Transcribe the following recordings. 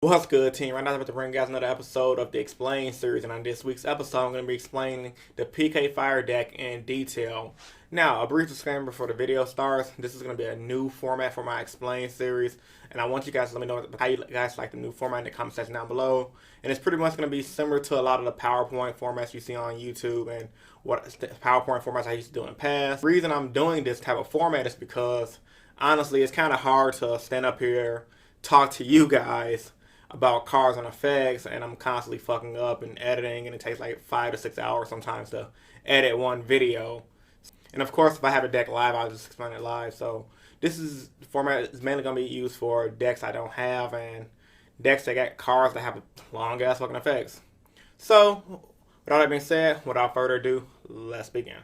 What's good, team? Right now, I'm about to bring you guys another episode of the Explain series, and on this week's episode, I'm going to be explaining the PK Fire deck in detail. Now, a brief disclaimer before the video starts. This is going to be a new format for my Explain series, and I want you guys to let me know how you guys like the new format in the comment section down below. And it's pretty much going to be similar to a lot of the PowerPoint formats you see on YouTube and what PowerPoint formats I used to do in the past. The reason I'm doing this type of format is because, honestly, it's kind of hard to stand up here, talk to you guys about cards and effects, and I'm constantly fucking up and editing, and it takes like 5 to 6 hours sometimes to edit one video. And of course, if I have a deck live, I'll just explain it live. So this is the format is mainly going to be used for decks I don't have and decks that got cards that have long ass fucking effects. So with all that being said, without further ado, let's begin.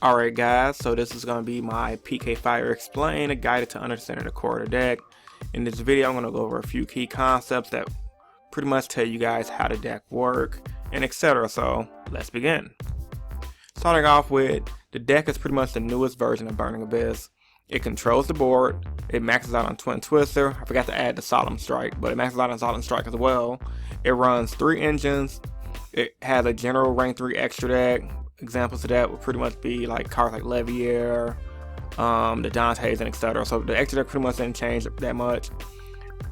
Alright guys, so this is going to be my PK Fire Explain, a guide to understanding the core of the deck. In this video, I'm going to go over a few key concepts that pretty much tell you guys how the deck work and etc. So let's begin. Starting off with, the deck is pretty much the newest version of Burning Abyss. It controls the board, it maxes out on Twin Twister, I forgot to add the Solemn Strike, but it maxes out on Solemn Strike as well. It runs 3 engines, it has a general rank 3 extra deck. Examples of that would pretty much be like cards like Levier, the Dantes, and etc. So the extra deck pretty much didn't change that much.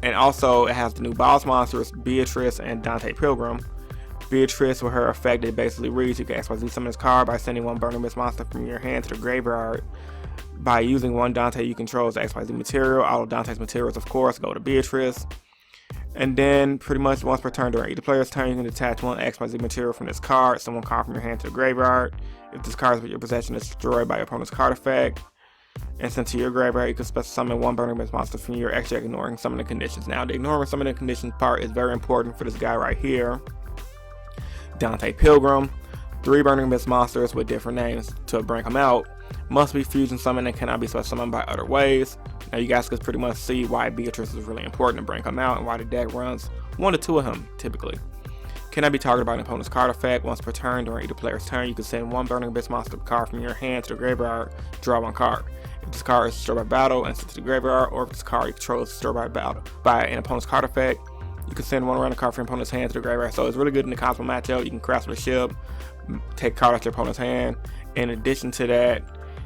And also it has the new boss monsters, Beatrice and Dante Pilgrim. Beatrice, with her effect, it basically reads you can XYZ summon this card by sending one Burning Abyss monster from your hand to the graveyard. By using one Dante you control as the XYZ material, all of Dante's materials of course go to Beatrice. And then, pretty much once per turn during either player's turn, you can attach one XYZ material from this card, summon one card from your hand to the graveyard. If this card is with your possession, it's destroyed by your opponent's card effect. And sent to your graveyard, you can special summon one Burning Abyss monster from your extra deck, ignoring summoning conditions. Now, the ignoring summoning conditions part is very important for this guy right here, Dante Pilgrim. 3 Burning Abyss monsters with different names to bring them out. Must be fusion summoned and cannot be special summoned by other ways. Now you guys can pretty much see why Beatrice is really important to bring him out and why the deck runs 1 to 2 of him typically. Cannot be targeted by an opponent's card effect. Once per turn during either player's turn, you can send one Burning Abyss monster card from your hand to the graveyard, draw 1 card. If this card is destroyed by battle and sent to the graveyard, or if this card you control is destroyed by battle by an opponent's card effect, you can send one random card from your opponent's hand to the graveyard. So it's really good in the Cosmo matchup. You can craft with a ship, take a card out your opponent's hand. In addition to that,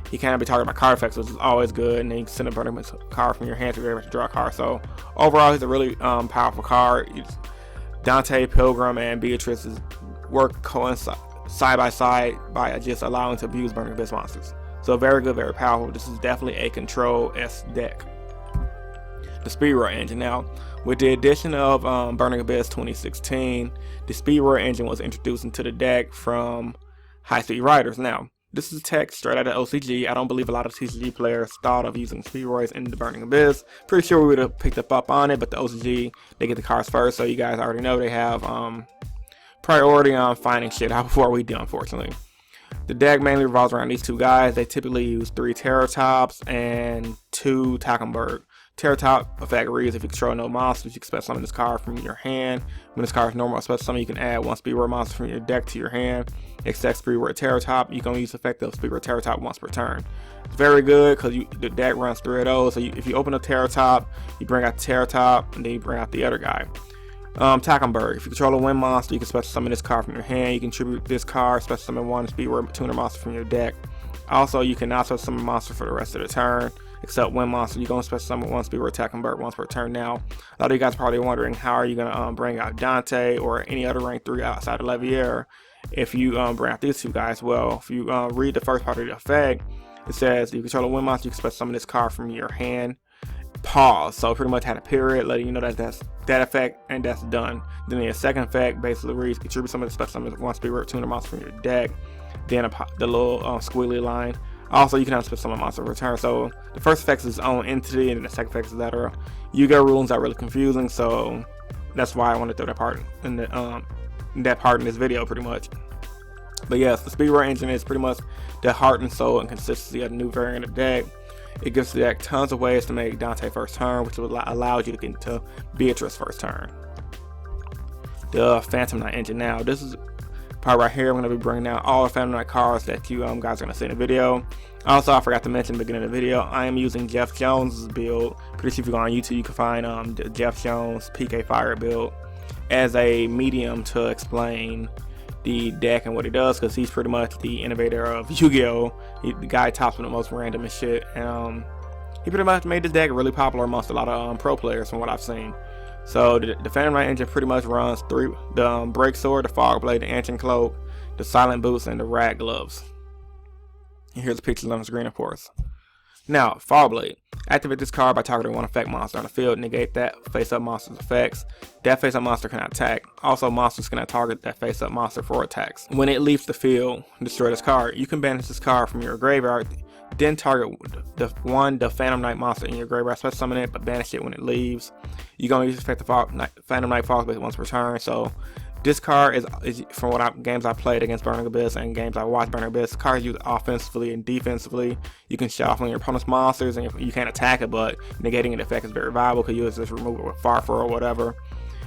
he cannot be targeted by card effects, which is always good, and then you can send a Burning Abyss card from your hand to the graveyard to draw a card. So overall, he's a really powerful card. Dante, Pilgrim, and Beatrice work coincide side by side by just allowing to abuse Burning Abyss monsters. So very good, very powerful. This is definitely a Control-S deck. The Speedroid engine. Now, with the addition of Burning Abyss 2016, the Speedroid engine was introduced into the deck from High Speed Riders. Now, this is tech straight out of OCG. I don't believe a lot of TCG players thought of using Speedroids in the Burning Abyss. Pretty sure we would have picked up on it, but the OCG, they get the cards first, so you guys already know they have priority on finding shit out before we do, unfortunately. The deck mainly revolves around these 2 guys. They typically use 3 Terratops and 2 Takenberg. Terratop effect reads, if you control no monsters, you can special summon this card from your hand. When this card is normal special summon, you can add 1 Speedroid monster from your deck to your hand. Except Speedroid Terratop, you can only use the effect of Speedroid Terratop once per turn. It's very good because the deck runs 3 of those. So if you open a Terratop, you bring out the Terratop, and then you bring out the other guy. Takenberg, if you control a wind monster, you can special summon this card from your hand. You can tribute this card, special summon 1 Speedroid tuner monster from your deck. Also, you cannot special summon a monster for the rest of the turn, except wind monster. You're going to special summon 1 Speedroid Takenberg once per turn. Now, a lot of you guys are probably wondering, how are you going to bring out Dante or any other rank 3 outside of Levier if you bring out these 2 guys? Well, if you read the first part of the effect, it says you control a wind monster, you can special summon this card from your hand. Pause. So pretty much had a period letting you know that that's that effect and that's done. Then the second effect basically reads, contribute some of the special summons 1 Speedroid tuner monster from your deck. Then the little squiggly line. Also, you can have special summon monster return. So the first effect is its own entity, and then the second effect is etc. Yu-Gi-Oh rules are really confusing, so that's why I want to throw that part in this video, pretty much. But yes, the Speedroid engine is pretty much the heart and soul and consistency of the new variant of the deck. It gives the deck tons of ways to make Dante first turn, which allows you to get into Beatrice first turn. The Phantom Knight engine. Now, this is part right here, I'm going to be bringing down all the Phantom Knight cards that you guys are going to see in the video. Also, I forgot to mention at the beginning of the video, I am using Jeff Jones' build. Pretty sure if you go on YouTube, you can find the Jeff Jones PK Fire build as a medium to explain the deck and what it does, because he's pretty much the innovator of Yu-Gi-Oh! The guy tops with the most random and shit, and he pretty much made this deck really popular amongst a lot of pro players from what I've seen. So the Phantom Knight engine pretty much runs the Break Sword, the Fog Blade, the Ancient Cloak, the Silent Boots, and the Rat Gloves. And here's the pictures on the screen, of course. Now, Fog Blade. Activate this card by targeting one effect monster on the field. Negate that face-up monster's effects. That face-up monster cannot attack. Also, monsters cannot target that face-up monster for attacks. When it leaves the field, destroy this card. You can banish this card from your graveyard. Then target the Phantom Knight monster in your graveyard. Special summon it, but banish it when it leaves. You're going to use effect the Phantom Knight Fog Blade once per turn. So this card is from games I played against Burning Abyss and games I watched Burning Abyss. Cards used offensively and defensively. You can shut off on your opponent's monsters, and you can't attack it, but negating the effect is very viable because you just remove it with Farfar or whatever.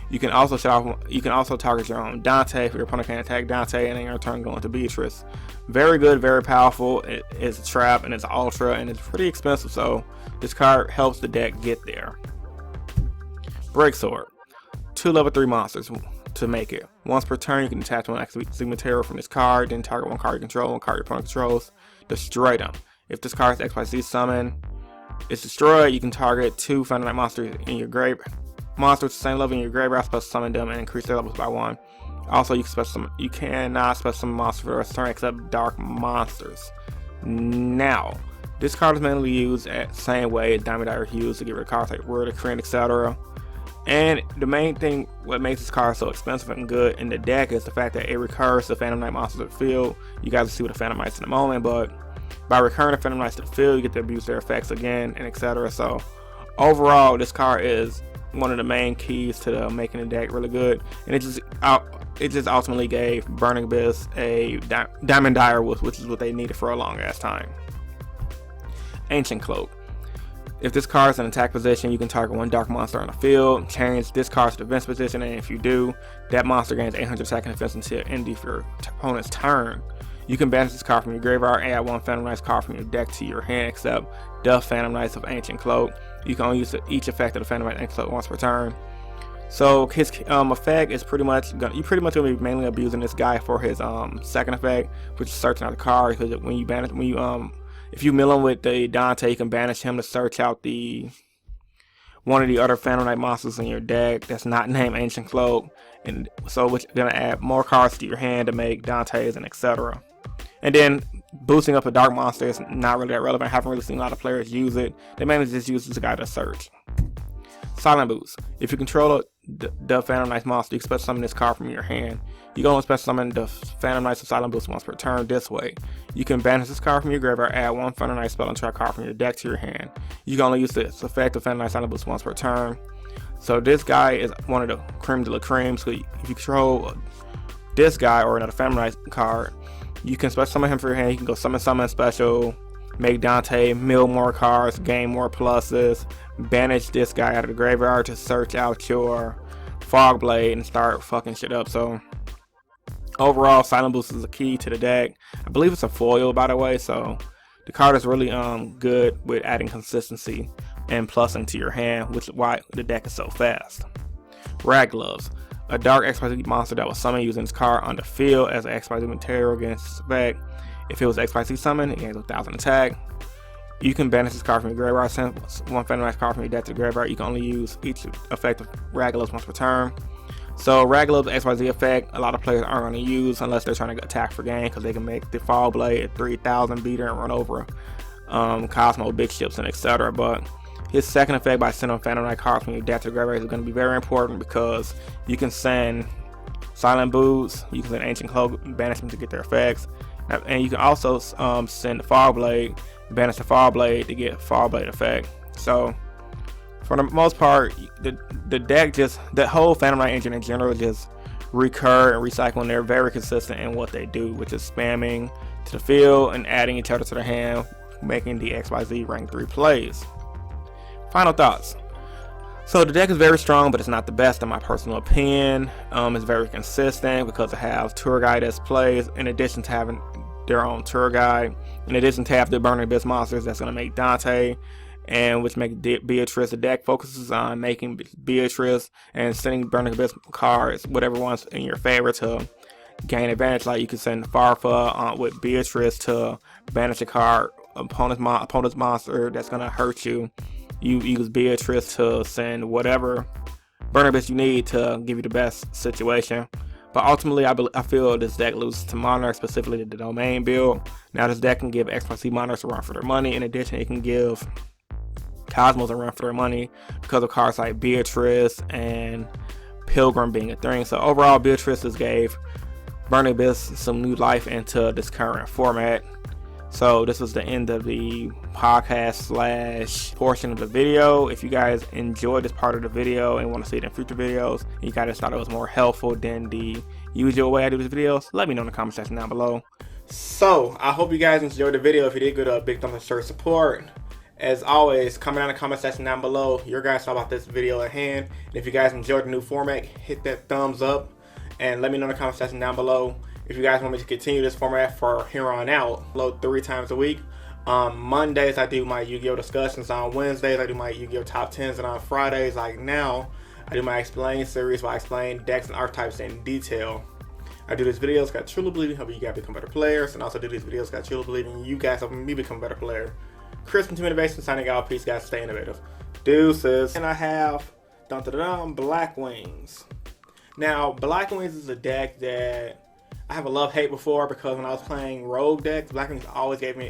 You can also shut off. You can also target your own Dante if your opponent can't attack Dante, and in your turn go into Beatrice. Very good, very powerful. It's a trap and it's ultra and it's pretty expensive, so this card helps the deck get there. Break Sword. 2 level 3 monsters to make it. Once per turn, you can attach one activate material from this card, then target one card you control, one card your opponent controls, destroy them. If this card is XYZ summon, it's destroyed. You can target 2 Phantom Knight monsters in your grave. Monsters the same level in your graveyard, special summon them and increase their levels by 1. Also, you cannot special summon monsters for the rest of the turn except dark monsters. Now, this card is mainly used the same way Diamond Dyer is used to get rid of cards like Roid, Kryn, etc. And the main thing, what makes this card so expensive and good in the deck, is the fact that it recurs the Phantom Knight monsters to the field. You guys will see with the Phantom Knights in a moment, but by recurring the Phantom Knights to the field, you get to abuse their effects again, and etc. So overall, this card is one of the main keys to making the deck really good, and it just ultimately gave Burning Abyss a Diamond Dyer, which is what they needed for a long ass time. Ancient Cloak. If this card is in attack position, you can target one dark monster on the field, change this card to defense position, and if you do, that monster gains 800 second defense until the end of your opponent's turn. You can banish this card from your graveyard and add one Phantom Knights card from your deck to your hand, except the Phantom Knights of Ancient Cloak. You can only use each effect of the Phantom Knight Ancient Cloak once per turn. So his effect is pretty much gonna be mainly abusing this guy for his second effect, which is searching out the card. Because if you mill him with the Dante, you can banish him to search out one of the other Phantom Knight monsters in your deck that's not named Ancient Cloak, and so which is gonna add more cards to your hand to make Dantes and etc. And then boosting up a dark monster is not really that relevant. I haven't really seen a lot of players use it. They mainly just use this guy to search. Silent Boots. If you control the Phantom Knights monster, you can special summon this card from your hand. You can only special summon the Phantom Knights of Silent Boots once per turn this way. You can banish this card from your graveyard, add one Phantom Knight spell and try a card from your deck to your hand. You can only use this effect of Phantom Knight Silent Boots once per turn. So this guy is one of the creme de la creme. So if you control this guy or another Phantom Knight card, you can special summon him for your hand. You can go summon special, make Dante, mill more cards, gain more pluses, banish this guy out of the graveyard to search out your Fog Blade and start fucking shit up. So overall, Silent Boost is a key to the deck. I believe it's a foil, by the way, so the card is really good with adding consistency and plussing to your hand, which is why the deck is so fast. Rat Gloves. A dark XYZ monster that was summoned using this card on the field as an XYZ material against this effect. If it was XYZ summoned, it gains 1000 attack. You can banish this card from your graveyard, send one Phantom Knight card from your deck to the graveyard. You can only use each effect of Rat Gloves once per turn. So Rat Gloves XYZ effect, a lot of players aren't going to use unless they're trying to attack for gain, because they can make the Fog Blade at 3000 beater and run over Cosmo, big ships, and etc. But his second effect by sending Phantom Knight cards from your deck to the graveyard is going to be very important, because you can send Silent Boots, you can send Ancient Cloak, banish them to get their effects, and you can also send the Fog Blade, banish the Fog Blade to get Fog Blade effect. So for the most part, the deck the whole Phantom Knight engine in general just recur and recycle, and they're very consistent in what they do, which is spamming to the field and adding each other to their hand, making the XYZ rank 3 plays. Final thoughts. So the deck is very strong, but it's not the best in my personal opinion. It's very consistent because it has tour guide as plays in addition to having their own tour guide. In addition to have the Burning Abyss monsters that's going to make Dante, and which make Beatrice. The deck focuses on making Beatrice and sending Burning Abyss cards, whatever one's in your favor, to gain advantage. Like you can send Farfa with Beatrice to banish a card opponent's monster that's going to hurt you. You use Beatrice to send whatever Burning Abyss you need to give you the best situation. But ultimately, I feel this deck loses to Monarch, specifically the domain build. Now this deck can give XYZ Monarchs a run for their money. In addition, it can give Cosmos a run for their money because of cards like Beatrice and Pilgrim being a thing. So overall, Beatrice just gave Burning Abyss some new life into this current format. So this was the end of the podcast / portion of the video. If you guys enjoyed this part of the video and want to see it in future videos, and you guys thought it was more helpful than the usual way I do these videos, let me know in the comment section down below. So I hope you guys enjoyed the video. If you did, give it a big thumbs up, show your support. As always, comment down in the comment section down below your guys' thought about this video at hand. And if you guys enjoyed the new format, hit that thumbs up and let me know in the comment section down below if you guys want me to continue this format for here on out. Upload 3 times a week. On Mondays, I do my Yu-Gi-Oh! Discussions. On Wednesdays, I do my Yu-Gi-Oh! Top 10s. And on Fridays, like now, I do my Explain series where I explain decks and archetypes in detail. I do these videos because I truly believe in helping you guys become better players. And also do these videos because I truly believe in you guys helping me become a better player. Chris from Team Innovation signing out. Peace, guys. Stay innovative. Deuces. And I have Black Wings. Now, Black Wings is a deck that I have a love-hate before because when I was playing rogue decks, Black Wings always gave me